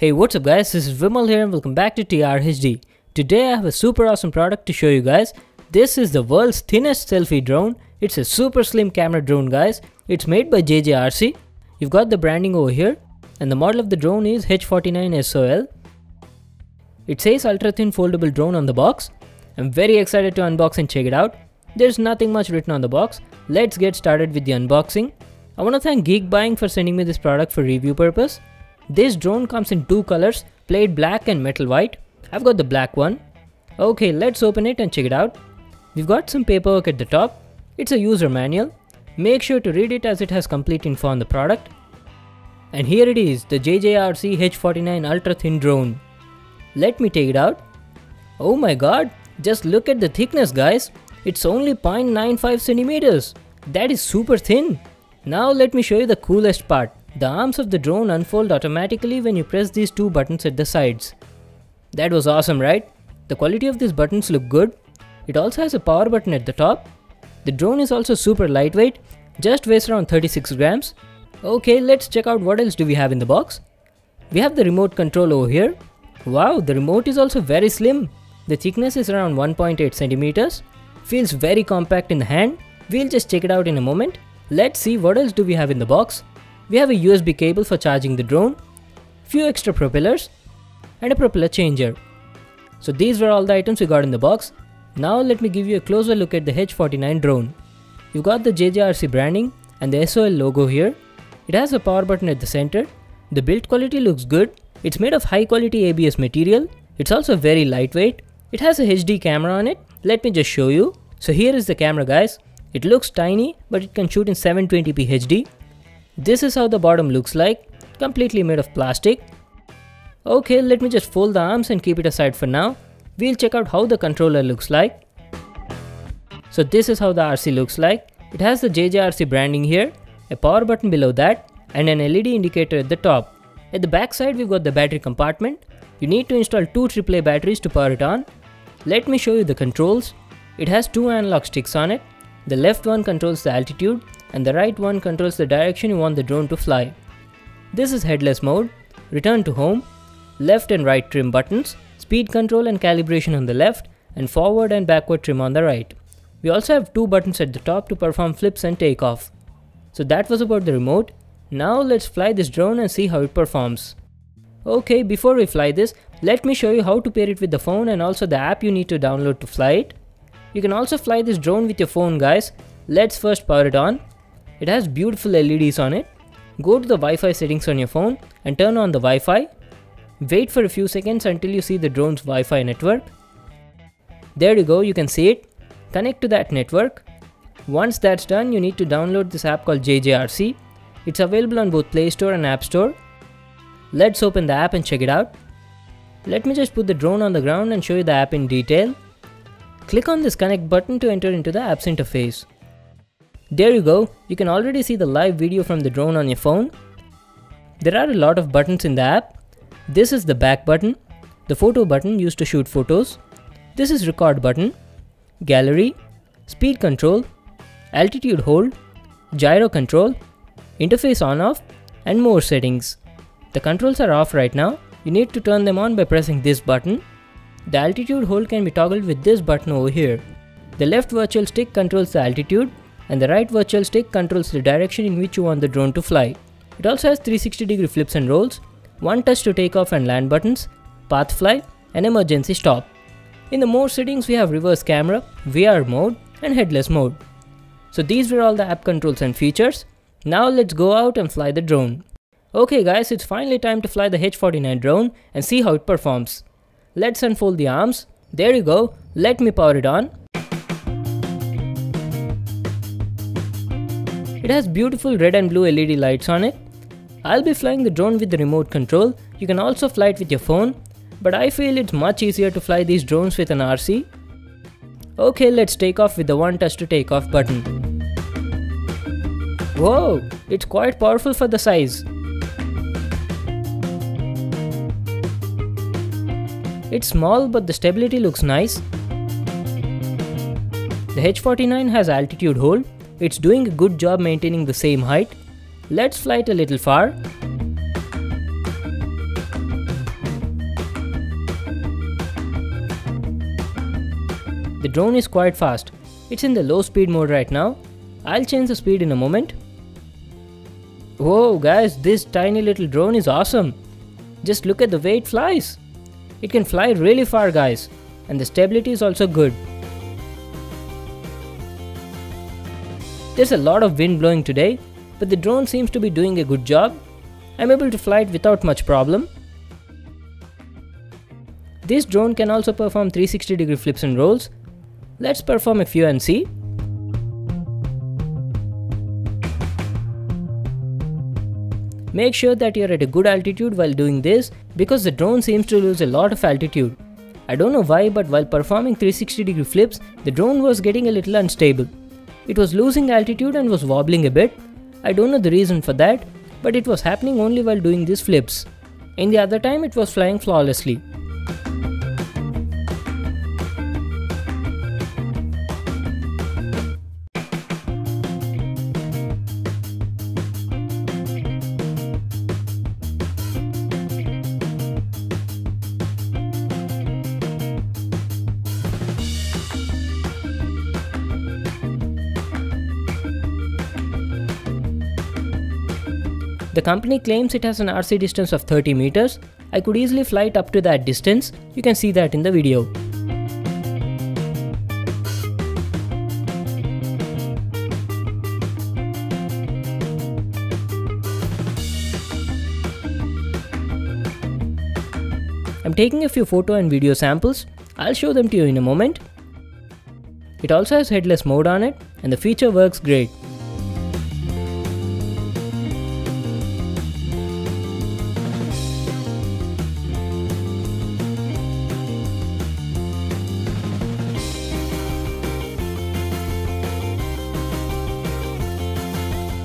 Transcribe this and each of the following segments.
Hey, what's up guys, this is Vimal here and welcome back to TRHD. Today I have a super awesome product to show you guys. This is the world's thinnest selfie drone. It's a super slim camera drone guys. It's made by JJRC. You've got the branding over here and the model of the drone is H49SOL. It says ultra thin foldable drone on the box. I'm very excited to unbox and check it out. There's nothing much written on the box. Let's get started with the unboxing. I want to thank Geekbuying for sending me this product for review purpose. This drone comes in two colors, plate black and metal white. I've got the black one. Okay, let's open it and check it out. We've got some paperwork at the top. It's a user manual. Make sure to read it as it has complete info on the product. And here it is, the JJRC H49 ultra thin drone. Let me take it out. Oh my god, just look at the thickness guys. It's only 0.95 centimeters. That is super thin. Now let me show you the coolest part. The arms of the drone unfold automatically when you press these two buttons at the sides. That was awesome, right? The quality of these buttons look good. It also has a power button at the top. The drone is also super lightweight, just weighs around 36 grams. Okay, let's check out what else do we have in the box. We have the remote control over here. Wow, the remote is also very slim. The thickness is around 1.8 centimeters. Feels very compact in the hand. We'll just check it out in a moment. Let's see what else do we have in the box. We have a USB cable for charging the drone, few extra propellers, and a propeller changer. So these were all the items we got in the box. Now let me give you a closer look at the H49 drone. You've got the JJRC branding and the SOL logo here. It has a power button at the center. The build quality looks good. It's made of high quality ABS material. It's also very lightweight. It has a HD camera on it. Let me just show you. So here is the camera guys. It looks tiny but it can shoot in 720p HD. This is how the bottom looks like, completely made of plastic. Okay, let me just fold the arms and keep it aside for now. We'll check out how the controller looks like. So this is how the RC looks like. It has the JJRC branding here, a power button below that, and an LED indicator at the top. At the back side we've got the battery compartment. You need to install two AAA batteries to power it on. Let me show you the controls. It has two analog sticks on it. The left one controls the altitude and the right one controls the direction you want the drone to fly. This is headless mode, return to home, left and right trim buttons, speed control and calibration on the left, and forward and backward trim on the right. We also have two buttons at the top to perform flips and takeoff. So that was about the remote. Now let's fly this drone and see how it performs. Okay, before we fly this, let me show you how to pair it with the phone and also the app you need to download to fly it. You can also fly this drone with your phone guys. Let's first power it on. It has beautiful LEDs on it. Go to the Wi-Fi settings on your phone and turn on the Wi-Fi. Wait for a few seconds until you see the drone's Wi-Fi network. There you go, you can see it. Connect to that network. Once that's done, you need to download this app called JJRC. It's available on both Play Store and App Store. Let's open the app and check it out. Let me just put the drone on the ground and show you the app in detail. Click on this connect button to enter into the app's interface. There you go, you can already see the live video from the drone on your phone. There are a lot of buttons in the app. This is the back button, the photo button used to shoot photos. This is record button, gallery, speed control, altitude hold, gyro control, interface on off, and more settings. The controls are off right now. You need to turn them on by pressing this button. The altitude hold can be toggled with this button over here. The left virtual stick controls the altitude and the right virtual stick controls the direction in which you want the drone to fly. It also has 360-degree flips and rolls, one touch to take off and land buttons, path fly, and emergency stop. In the more settings we have reverse camera, VR mode, and headless mode. So these were all the app controls and features. Now let's go out and fly the drone. Okay guys, it's finally time to fly the H49 drone and see how it performs. Let's unfold the arms. There you go, let me power it on. It has beautiful red and blue LED lights on it. I'll be flying the drone with the remote control. You can also fly it with your phone, but I feel it's much easier to fly these drones with an RC. Okay, let's take off with the one touch to take off button. Whoa, it's quite powerful for the size. It's small but the stability looks nice. The H49 has altitude hold. It's doing a good job maintaining the same height. Let's fly it a little far. the drone is quite fast. It's in the low speed mode right now. I'll change the speed in a moment. Whoa guys, this tiny little drone is awesome. Just look at the way it flies. It can fly really far guys, and the stability is also good. There's a lot of wind blowing today, but the drone seems to be doing a good job. I'm able to fly it without much problem. This drone can also perform 360-degree flips and rolls. Let's perform a few and see. Make sure that you're at a good altitude while doing this, because the drone seems to lose a lot of altitude. I don't know why, but while performing 360-degree flips, the drone was getting a little unstable. It was losing altitude and was wobbling a bit. I don't know the reason for that, but it was happening only while doing these flips. In the other time, it was flying flawlessly. The company claims it has an RC distance of 30 meters. I could easily fly it up to that distance. You can see that in the video. I'm taking a few photo and video samples. I'll show them to you in a moment. It also has headless mode on it, and the feature works great.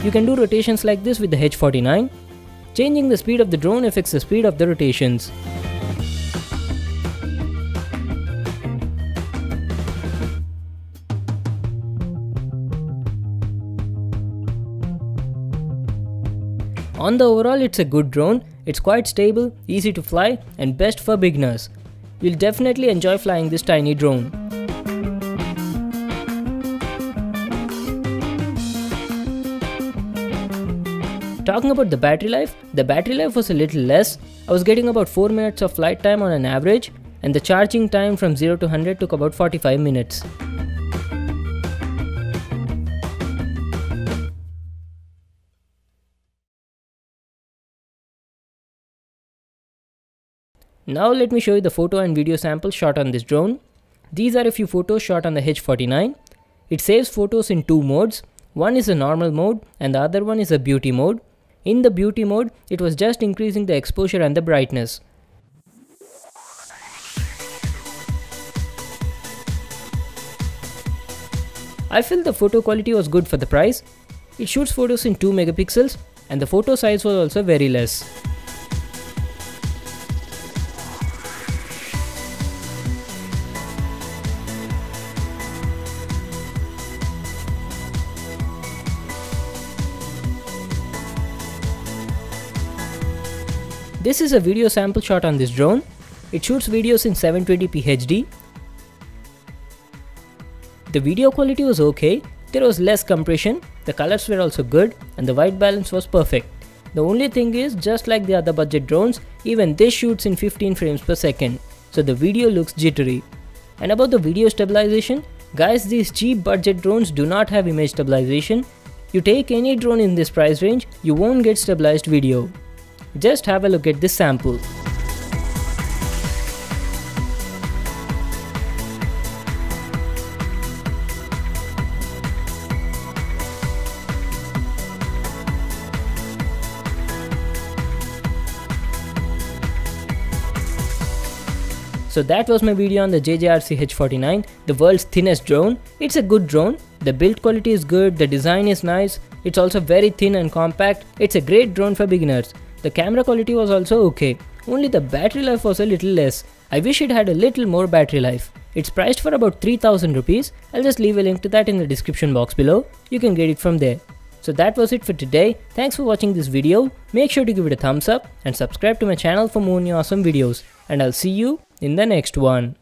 You can do rotations like this with the H49. Changing the speed of the drone affects the speed of the rotations. On the overall, it's a good drone. It's quite stable, easy to fly, and best for beginners. You'll definitely enjoy flying this tiny drone. Talking about the battery life was a little less. I was getting about 4 minutes of flight time on an average, and the charging time from 0 to 100 took about 45 minutes. Now let me show you the photo and video samples shot on this drone. These are a few photos shot on the H49. It saves photos in two modes. One is a normal mode and the other one is a beauty mode. In the beauty mode, it was just increasing the exposure and the brightness. I feel the photo quality was good for the price. It shoots photos in 2 megapixels and the photo size was also very less. This is a video sample shot on this drone. It shoots videos in 720p HD. The video quality was okay, there was less compression, the colors were also good, and the white balance was perfect. The only thing is, just like the other budget drones, even this shoots in 15 frames per second, so the video looks jittery. And about the video stabilization, guys, these cheap budget drones do not have image stabilization. You take any drone in this price range, you won't get stabilized video. Just have a look at this sample. So that was my video on the JJRC H49, the world's thinnest drone. It's a good drone, the build quality is good, the design is nice, it's also very thin and compact. It's a great drone for beginners. The camera quality was also okay, only the battery life was a little less. I wish it had a little more battery life. It's priced for about 3000 rupees. I'll just leave a link to that in the description box below. You can get it from there. So that was it for today. Thanks for watching this video. Make sure to give it a thumbs up and subscribe to my channel for more new awesome videos. And I'll see you in the next one.